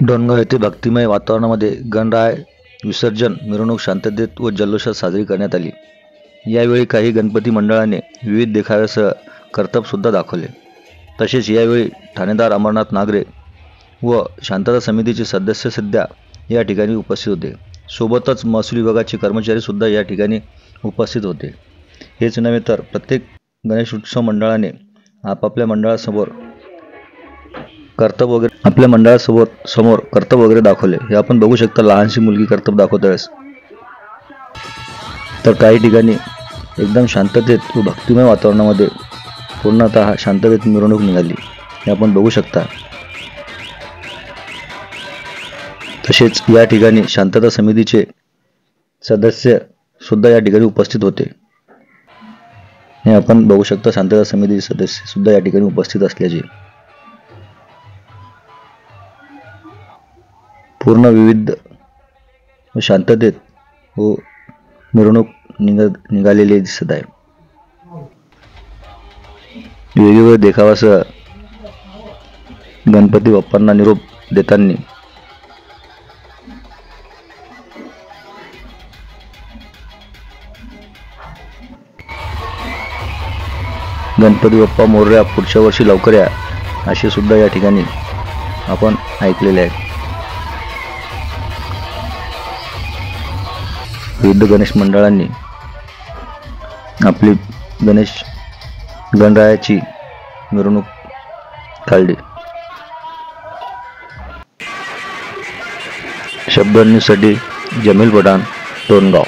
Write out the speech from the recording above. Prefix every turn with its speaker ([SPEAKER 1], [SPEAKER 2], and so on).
[SPEAKER 1] डोणगाव येथे भक्तिमय वातावरणामध्ये गणराय विसर्जन मिरवणूक शांततेत व जल्लोषात साजरी करण्यात आली। यावेळी काही गणपती मंडळाने विविध देखाव्यासह करतबसुद्धा दाखवले। तसेच यावेळी ठाणेदार अमरनाथ नागरे व शांतता समितीचे सदस्य सध्या या ठिकाणी उपस्थित होते। सोबतच महसूल विभागाचे कर्मचारी सुद्धा या ठिकाणी उपस्थित होते। हेच नव्हे तर प्रत्येक गणेशोत्सव मंडळाने आपापल्या मंडळासमोर कर्तब वगैरे दाखवले। हे आपण बघू शकता, लहानशी मुलगी कर्तब दाखवत आहे। तर काही ठिकाणी एकदम शांततेत व भक्तिमय वातावरणामध्ये पूर्णतः शांततेत मिरवणूक निघाली, हे आपण बघू शकता। तसेच या ठिकाणी शांतता समितीचे सदस्य सुद्धा या ठिकाणी उपस्थित होते। हे आपण बघू शकता, शांतता समितीचे सदस्य सुद्धा या ठिकाणी उपस्थित असल्याचे। पूर्ण विविध व शांततेत व मिरवणूक निघालेली दिसत आहे। वेगवेगळ्या देखावासह गणपती बाप्पांना निरोप देताना गणपती बाप्पा मोरया, पुढच्या वर्षी लवकर या, असे सुद्धा या ठिकाणी आपण ऐकलेले आहे। विविध गणेश मंडळांनी आपली गणरायाची मिरवणूक काढली। शब्द न्यूजसाठी जमील पठाण, डोणगाव।